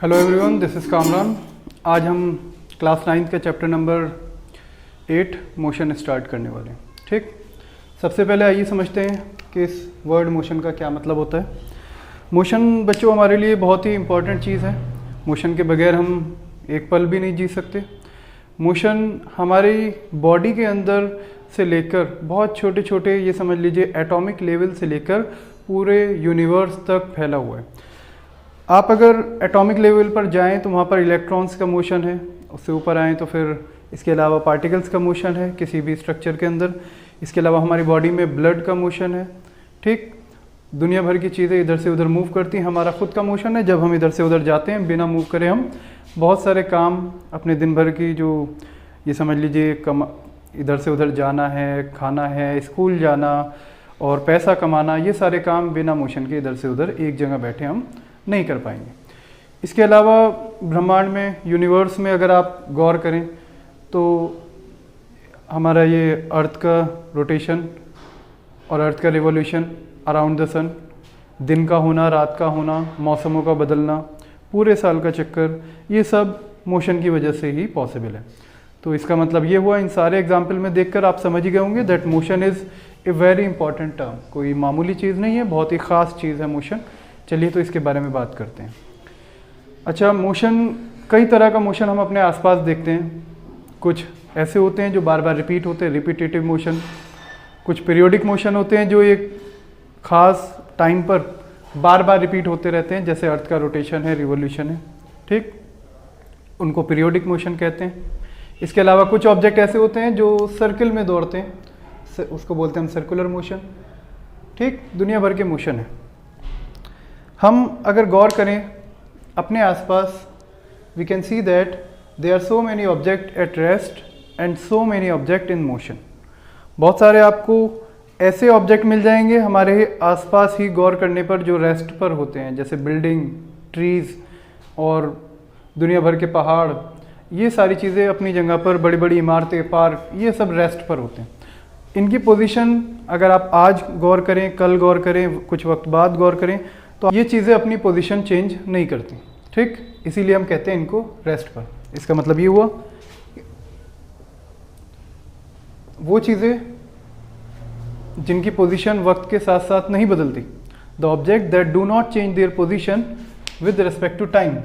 Hello everyone, this is Kamran. आज हम class 9 का चैप्टर नंबर 8 मोशन स्टार्ट करने वाले हैं। ठीक, सबसे पहले आइए समझते हैं कि इस वर्ड मोशन का क्या मतलब होता है। मोशन बच्चों हमारे लिए बहुत ही इम्पॉर्टेंट चीज़ है। मोशन के बगैर हम एक पल भी नहीं जी सकते। मोशन हमारी बॉडी के अंदर से लेकर बहुत छोटे छोटे, ये समझ लीजिए एटॉमिक लेवल से लेकर पूरे यूनिवर्स तक फैला हुआ है। आप अगर एटॉमिक लेवल पर जाएं तो वहाँ पर इलेक्ट्रॉन्स का मोशन है, उससे ऊपर आएँ तो फिर इसके अलावा पार्टिकल्स का मोशन है किसी भी स्ट्रक्चर के अंदर। इसके अलावा हमारी बॉडी में ब्लड का मोशन है। ठीक, दुनिया भर की चीज़ें इधर से उधर मूव करती हैं। हमारा खुद का मोशन है, जब हम इधर से उधर जाते हैं बिना मूव करे हम बहुत सारे काम अपने दिन भर की, जो ये समझ लीजिए इधर से उधर जाना है, खाना है, स्कूल जाना और पैसा कमाना, ये सारे काम बिना मोशन के इधर से उधर एक जगह बैठे हम नहीं कर पाएंगे। इसके अलावा ब्रह्मांड में, यूनिवर्स में अगर आप गौर करें तो हमारा ये अर्थ का रोटेशन और अर्थ का रिवॉल्यूशन अराउंड द सन, दिन का होना, रात का होना, मौसमों का बदलना, पूरे साल का चक्कर, ये सब मोशन की वजह से ही पॉसिबल है। तो इसका मतलब ये हुआ, इन सारे एग्जाम्पल में देखकर आप समझ ही गए होंगे that motion is a very important term. कोई मामूली चीज़ नहीं है, बहुत ही ख़ास चीज़ है मोशन। चलिए तो इसके बारे में बात करते हैं। अच्छा, मोशन, कई तरह का मोशन हम अपने आसपास देखते हैं। कुछ ऐसे होते हैं जो बार बार रिपीट होते हैं, रिपीटेटिव मोशन। कुछ पीरियोडिक मोशन होते हैं जो एक ख़ास टाइम पर बार बार रिपीट होते रहते हैं, जैसे अर्थ का रोटेशन है, रिवॉल्यूशन है। ठीक, उनको पीरियोडिक मोशन कहते हैं। इसके अलावा कुछ ऑब्जेक्ट ऐसे होते हैं जो सर्कल में दौड़ते हैं, उसको बोलते हैं हम सर्कुलर मोशन। ठीक, दुनिया भर के मोशन है। हम अगर गौर करें अपने आसपास, we can see that there are so many object at rest and so many object in motion. बहुत सारे आपको ऐसे ऑब्जेक्ट मिल जाएंगे हमारे आसपास ही गौर करने पर जो रेस्ट पर होते हैं, जैसे बिल्डिंग, ट्रीज़ और दुनिया भर के पहाड़, ये सारी चीज़ें अपनी जगह पर, बड़ी बड़ी इमारतें, पार्क, ये सब रेस्ट पर होते हैं। इनकी पोजीशन अगर आप आज गौर करें, कल गौर करें, कुछ वक्त बाद गौर करें, तो ये चीज़ें अपनी पोजीशन चेंज नहीं करती। ठीक, इसीलिए हम कहते हैं इनको रेस्ट पर। इसका मतलब ये हुआ वो चीज़ें जिनकी पोजीशन वक्त के साथ साथ नहीं बदलती, the object that do not change their position with respect to time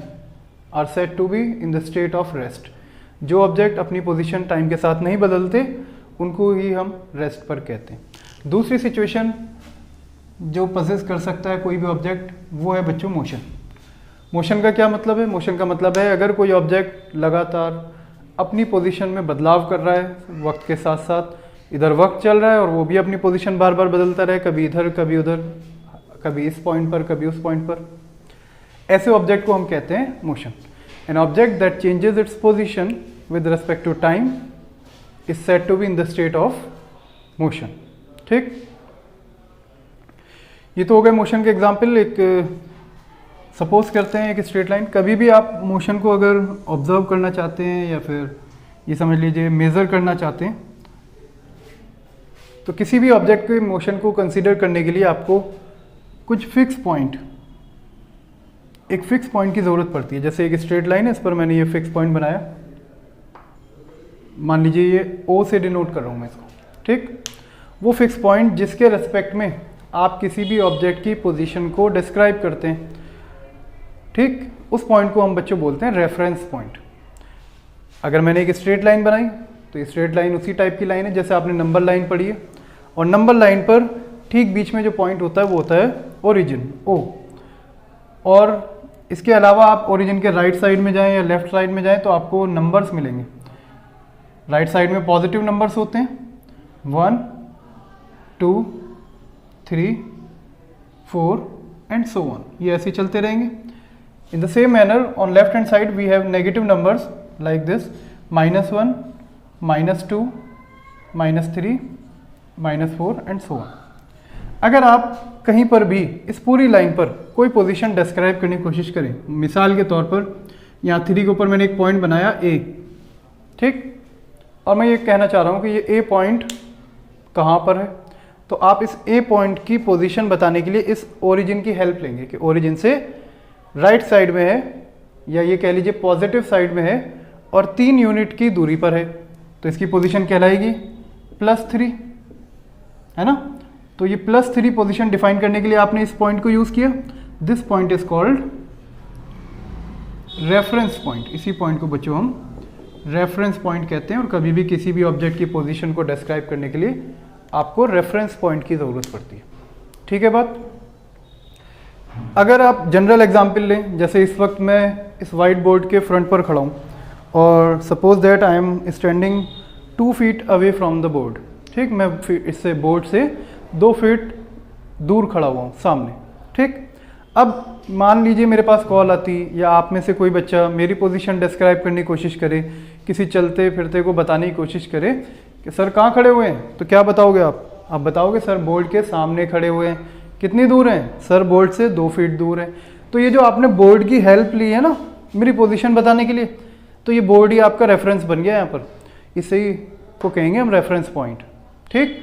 are said to be in the state of rest. जो ऑब्जेक्ट अपनी पोजीशन टाइम के साथ नहीं बदलते उनको ही हम रेस्ट पर कहते हैं। दूसरी सिचुएशन जो पजेस कर सकता है कोई भी ऑब्जेक्ट, वो है बच्चों मोशन। मोशन का क्या मतलब है? मोशन का मतलब है अगर कोई ऑब्जेक्ट लगातार अपनी पोजीशन में बदलाव कर रहा है वक्त के साथ साथ, इधर वक्त चल रहा है और वो भी अपनी पोजीशन बार बार बदलता रहे, कभी इधर कभी उधर, कभी इस पॉइंट पर कभी उस पॉइंट पर, ऐसे ऑब्जेक्ट को हम कहते हैं motion. An object that changes its position with respect to time is said to be in the state of motion. ठीक, ये तो हो गए मोशन के एग्जाम्पल। एक सपोज करते हैं एक स्ट्रेट लाइन। कभी भी आप मोशन को अगर ऑब्जर्व करना चाहते हैं या फिर ये समझ लीजिए मेज़र करना चाहते हैं, तो किसी भी ऑब्जेक्ट के मोशन को कंसीडर करने के लिए आपको कुछ फिक्स पॉइंट, एक फिक्स पॉइंट की ज़रूरत पड़ती है। जैसे एक स्ट्रेट लाइन है, इस पर मैंने ये फिक्स पॉइंट बनाया, मान लीजिए ये O से डिनोट कर रहा हूँ मैं इसको। ठीक, वो फिक्स पॉइंट जिसके रेस्पेक्ट में आप किसी भी ऑब्जेक्ट की पोजीशन को डिस्क्राइब करते हैं, ठीक, उस पॉइंट को हम बच्चों बोलते हैं रेफरेंस पॉइंट। अगर मैंने एक स्ट्रेट लाइन बनाई तो ये स्ट्रेट लाइन उसी टाइप की लाइन है जैसे आपने नंबर लाइन पढ़ी है, और नंबर लाइन पर ठीक बीच में जो पॉइंट होता है वो होता है ओरिजिन, O। और इसके अलावा आप ओरिजिन के राइट साइड में जाएं या लेफ्ट साइड में जाएं तो आपको नंबर्स मिलेंगे। राइट साइड में पॉजिटिव नंबर्स होते हैं, 1, 2, 3, 4 एंड सो ऑन, ये ऐसे चलते रहेंगे। In the same manner on left hand side we have negative numbers like this, -1, -2, -3, -4 and so on. अगर आप कहीं पर भी इस पूरी लाइन पर कोई पोजीशन डिस्क्राइब करने की कोशिश करें, मिसाल के तौर पर यहाँ 3 के ऊपर मैंने एक पॉइंट बनाया A, ठीक, और मैं ये कहना चाह रहा हूँ कि ये A पॉइंट कहाँ पर है, तो आप इस A पॉइंट की पोजीशन बताने के लिए इस ओरिजिन की हेल्प लेंगे कि ओरिजिन से राइट साइड में है या ये कह लीजिए पॉजिटिव साइड में है और 3 यूनिट की दूरी पर है, तो इसकी पोजीशन कहलाएगी +3, है ना। तो ये +3 पोजीशन डिफाइन करने के लिए आपने इस पॉइंट को यूज़ किया। This point is called reference point. इसी पॉइंट को बच्चों हम रेफरेंस पॉइंट कहते हैं, और कभी भी किसी भी ऑब्जेक्ट की पोजीशन को डिस्क्राइब करने के लिए आपको रेफरेंस पॉइंट की ज़रूरत पड़ती है। ठीक है बात। अगर आप जनरल एग्जाम्पल लें, जैसे इस वक्त मैं इस वाइट बोर्ड के फ्रंट पर खड़ा हूँ और suppose that I am standing 2 feet away from the board. ठीक, मैं इससे बोर्ड से 2 फीट दूर खड़ा हुआ हूँ सामने। ठीक, अब मान लीजिए मेरे पास कॉल आती या आप में से कोई बच्चा मेरी पोजीशन डिस्क्राइब करने की कोशिश करे, किसी चलते फिरते को बताने की कोशिश करे कि सर कहाँ खड़े हुए हैं, तो क्या बताओगे आप बताओगे सर बोर्ड के सामने खड़े हुए हैं। कितनी दूर हैं? सर बोर्ड से 2 फीट दूर है। तो ये जो आपने बोर्ड की हेल्प ली है ना मेरी पोजीशन बताने के लिए, तो ये बोर्ड ही आपका रेफरेंस बन गया यहाँ पर। इसे ही को कहेंगे हम रेफरेंस पॉइंट। ठीक,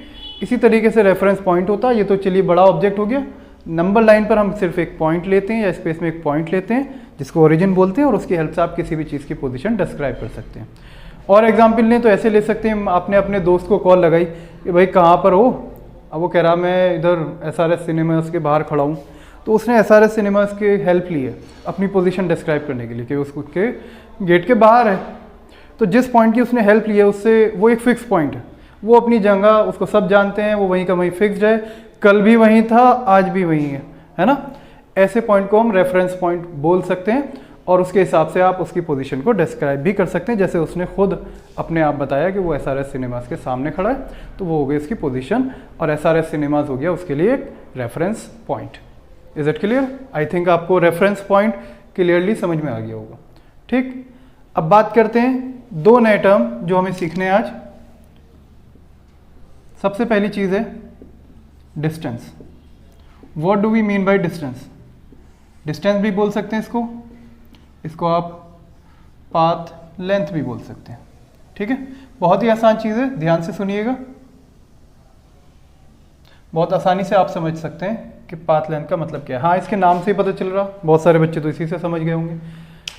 इसी तरीके से रेफरेंस पॉइंट होता है। ये तो चलिए बड़ा ऑब्जेक्ट हो गया। नंबर लाइन पर हम सिर्फ एक पॉइंट लेते हैं या स्पेस में एक पॉइंट लेते हैं जिसको ओरिजिन बोलते हैं, और उसकी हेल्प से आप किसी भी चीज़ की पोजीशन डिस्क्राइब कर सकते हैं। और एग्जाम्पल लें तो ऐसे ले सकते हैं, आपने अपने दोस्त को कॉल लगाई कि भाई कहाँ पर हो, अब वो कह रहा मैं इधर SRS सिनेमास के बाहर खड़ा हूँ, तो उसने SRS सिनेमास की हेल्प ली है अपनी पोजीशन डिस्क्राइब करने के लिए कि उसके गेट के बाहर है। तो जिस पॉइंट की उसने हेल्प ली है उससे वो एक फिक्स पॉइंट है, वो अपनी जगह उसको सब जानते हैं, वो वहीं का वहीं फिक्स्ड है, कल भी वहीं था आज भी वहीं है ना। ऐसे पॉइंट को हम रेफरेंस पॉइंट बोल सकते हैं, और उसके हिसाब से आप उसकी पोजीशन को डिस्क्राइब भी कर सकते हैं। जैसे उसने खुद अपने आप बताया कि वो SRS सिनेमास के सामने खड़ा है, तो वो हो गई इसकी पोजीशन, और SRS सिनेमास हो गया उसके लिए एक reference point. Is it clear? I think आपको रेफरेंस पॉइंट क्लियरली समझ में आ गया होगा। ठीक, अब बात करते हैं 2 नए टर्म जो हमें सीखने हैं आज। सबसे पहली चीज़ है distance. What do we mean by distance? Distance भी बोल सकते हैं इसको आप पाथ लेंथ भी बोल सकते हैं। ठीक है, बहुत ही आसान चीज़ है, ध्यान से सुनिएगा। बहुत आसानी से आप समझ सकते हैं कि पाथ लेंथ का मतलब क्या है। हाँ, इसके नाम से ही पता चल रहा, बहुत सारे बच्चे तो इसी से समझ गए होंगे।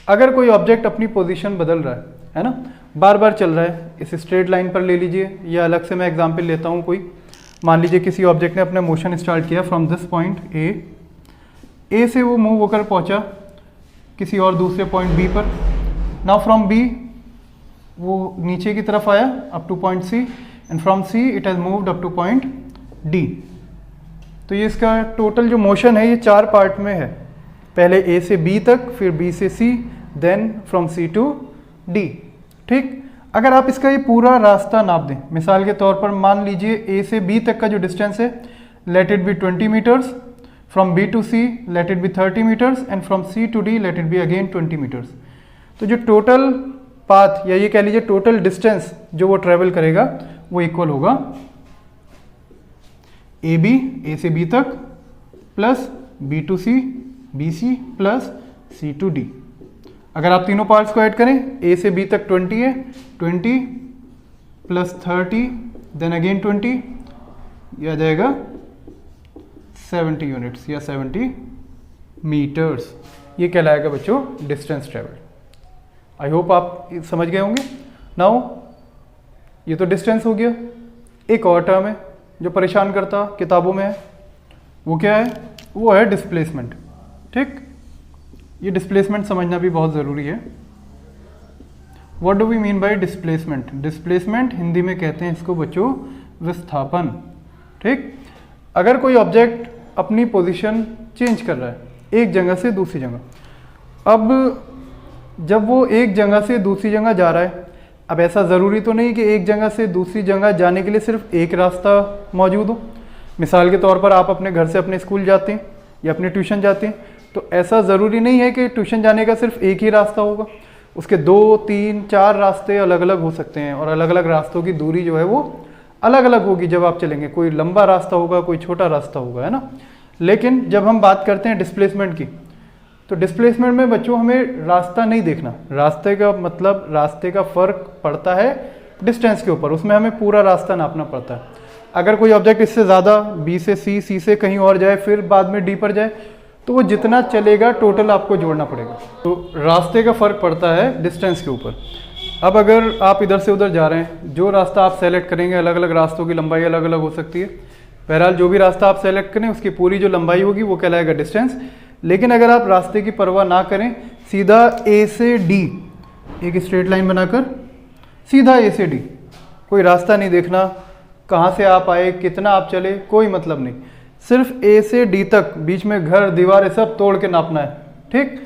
अगर कोई ऑब्जेक्ट अपनी पोजीशन बदल रहा है ना, बार बार चल रहा है, इस स्ट्रेट लाइन पर ले लीजिए, या अलग से मैं एग्जांपल लेता हूँ कोई। मान लीजिए किसी ऑब्जेक्ट ने अपना मोशन स्टार्ट किया फ्रॉम दिस पॉइंट ए से वो मूव होकर पहुँचा किसी और दूसरे पॉइंट बी पर। नाउ फ्रॉम बी वो नीचे की तरफ आया up to point C, and from C it has moved up to point D. तो ये इसका टोटल जो मोशन है ये 4 पार्ट में है, पहले ए से बी तक, फिर बी से C, then from C to D. ठीक, अगर आप इसका ये पूरा रास्ता नाप दें, मिसाल के तौर पर मान लीजिए ए से बी तक का जो डिस्टेंस है, let it be 20 metres, from B to C let it be 30 metres, and from C to D let it be again 20 metres. तो जो टोटल पाथ या ये कह लीजिए टोटल डिस्टेंस जो वो ट्रेवल करेगा वो इक्वल होगा ए से बी तक plus B to C, B C plus C to D. अगर आप तीनों पार्ट्स को ऐड करें, ए से बी तक 20 है, 20 प्लस 30 देन अगेन 20, यह आ जाएगा 70 यूनिट्स या 70 मीटर्स। ये कहलाएगा बच्चों डिस्टेंस ट्रेवल। आई होप आप समझ गए होंगे। नाउ ये तो डिस्टेंस हो गया। एक और टर्म है जो परेशान करता किताबों में है, वो क्या है? वो है डिस्प्लेसमेंट। ठीक, ये डिस्प्लेसमेंट समझना भी बहुत ज़रूरी है। What do we mean by displacement? Displacement Hindi में कहते हैं इसको बच्चों विस्थापन। ठीक, अगर कोई ऑब्जेक्ट अपनी पोजीशन चेंज कर रहा है एक जगह से दूसरी जगह, अब जब वो एक जगह से दूसरी जगह जा रहा है, अब ऐसा ज़रूरी तो नहीं कि एक जगह से दूसरी जगह जाने के लिए सिर्फ एक रास्ता मौजूद हो। मिसाल के तौर पर आप अपने घर से अपने स्कूल जाते हैं या अपने ट्यूशन जाते हैं, तो ऐसा ज़रूरी नहीं है कि ट्यूशन जाने का सिर्फ एक ही रास्ता होगा। उसके 2, 3, 4 रास्ते अलग अलग हो सकते हैं, और अलग अलग रास्तों की दूरी जो है वो अलग अलग होगी जब आप चलेंगे। कोई लंबा रास्ता होगा, कोई छोटा रास्ता होगा, है ना। लेकिन जब हम बात करते हैं डिस्प्लेसमेंट की, तो डिस्प्लेसमेंट में बच्चों हमें रास्ता नहीं देखना। रास्ते का मतलब रास्ते का फ़र्क पड़ता है डिस्टेंस के ऊपर, उसमें हमें पूरा रास्ता नापना पड़ता है। अगर कोई ऑब्जेक्ट इससे ज़्यादा बी से सी, सी से कहीं और जाए, फिर बाद में डी पर जाए, तो वो जितना चलेगा टोटल आपको जोड़ना पड़ेगा। तो रास्ते का फ़र्क पड़ता है डिस्टेंस के ऊपर। अब अगर आप इधर से उधर जा रहे हैं, जो रास्ता आप सेलेक्ट करेंगे, अलग अलग रास्तों की लंबाई अलग अलग हो सकती है। बहरहाल जो भी रास्ता आप सेलेक्ट करें उसकी पूरी जो लंबाई होगी वो कहलाएगा डिस्टेंस। लेकिन अगर आप रास्ते की परवाह ना करें, सीधा ए से डी एक स्ट्रेट लाइन बनाकर सीधा ए से डी, कोई रास्ता नहीं देखना, कहाँ से आप आए, कितना आप चले, कोई मतलब नहीं, सिर्फ ए से डी तक, बीच में घर दीवारें सब तोड़ के नापना है। ठीक,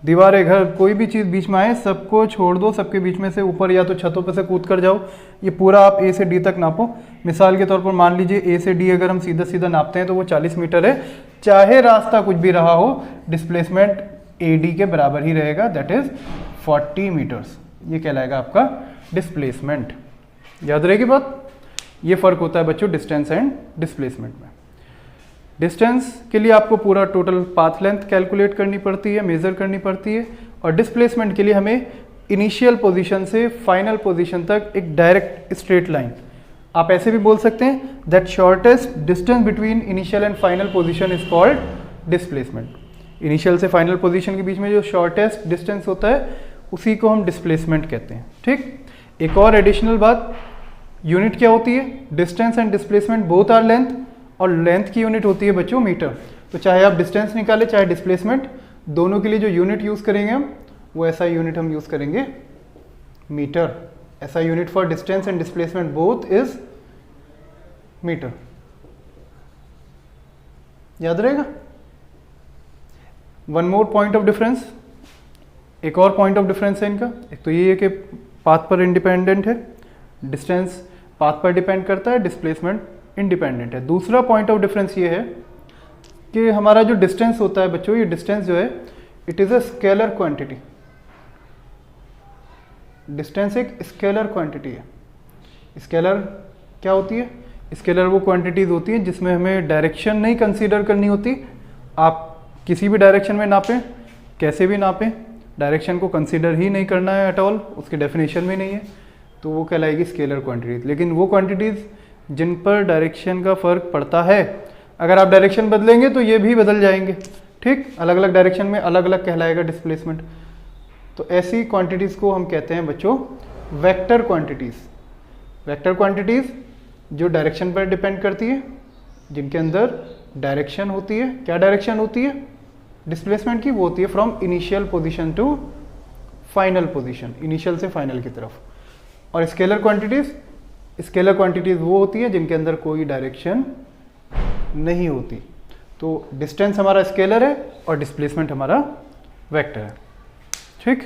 दीवारें घर कोई भी चीज़ बीच में आए सबको छोड़ दो, सबके बीच में से ऊपर या तो छतों पर से कूद कर जाओ। ये पूरा आप ए से डी तक नापो। मिसाल के तौर पर मान लीजिए ए से डी अगर हम सीधा सीधा नापते हैं तो वो 40 मीटर है। चाहे रास्ता कुछ भी रहा हो, डिस्प्लेसमेंट ए डी के बराबर ही रहेगा, दैट इज 40 मीटर्स। ये कहलाएगा आपका डिस्प्लेसमेंट। याद रहेगी बात। ये फ़र्क होता है बच्चों डिस्टेंस एंड डिस्प्लेसमेंट में। डिस्टेंस के लिए आपको पूरा टोटल पाथ लेंथ कैलकुलेट करनी पड़ती है, मेज़र करनी पड़ती है। और डिस्प्लेसमेंट के लिए हमें इनिशियल पोजीशन से फाइनल पोजीशन तक एक डायरेक्ट स्ट्रेट लाइन, आप ऐसे भी बोल सकते हैं that shortest distance between initial and final position is called displacement. Initial से फाइनल पोजीशन के बीच में जो शॉर्टेस्ट डिस्टेंस होता है उसी को हम डिस्प्लेसमेंट कहते हैं। ठीक, एक और एडिशनल बात, यूनिट क्या होती है? Distance and displacement both are length, और लेंथ की यूनिट होती है बच्चों मीटर। तो चाहे आप डिस्टेंस निकालें चाहे डिस्प्लेसमेंट, दोनों के लिए जो यूनिट यूज़ करेंगे हम, वो ऐसा यूनिट हम यूज़ करेंगे मीटर। ऐसा unit for distance and displacement both is metre. याद रहेगा। One more point of difference, एक और पॉइंट ऑफ डिफरेंस है इनका। एक तो ये है कि पाथ पर इंडिपेंडेंट है, डिस्टेंस पाथ पर डिपेंड करता है, डिस्प्लेसमेंट इंडिपेंडेंट है। दूसरा पॉइंट ऑफ डिफरेंस ये है कि हमारा जो डिस्टेंस होता है बच्चों, ये डिस्टेंस जो है it is a scalar quantity. Distance एक स्केलर क्वांटिटी है। स्केलर क्या होती है? स्केलर वो क्वांटिटीज होती हैं जिसमें हमें डायरेक्शन नहीं कंसीडर करनी होती। आप किसी भी डायरेक्शन में नापें, कैसे भी नापें, डायरेक्शन को कंसीडर ही नहीं करना है एट ऑल, उसकी डेफिनेशन में नहीं है, तो वो कहलाएगी स्केलर क्वांटिटीज। लेकिन वो क्वांटिटीज़ जिन पर डायरेक्शन का फ़र्क पड़ता है, अगर आप डायरेक्शन बदलेंगे तो ये भी बदल जाएंगे। ठीक, अलग अलग डायरेक्शन में अलग अलग कहलाएगा डिस्प्लेसमेंट। तो ऐसी क्वांटिटीज़ को हम कहते हैं बच्चों वेक्टर क्वांटिटीज़। वेक्टर क्वांटिटीज़ जो डायरेक्शन पर डिपेंड करती है, जिनके अंदर डायरेक्शन होती है। क्या डायरेक्शन होती है डिस्प्लेसमेंट की? वो होती है from initial position to final position, initial से फाइनल की तरफ। और स्केलर क्वांटिटीज़ वो होती है जिनके अंदर कोई डायरेक्शन नहीं होती। तो डिस्टेंस हमारा स्केलर है और डिस्प्लेसमेंट हमारा वेक्टर है। ठीक।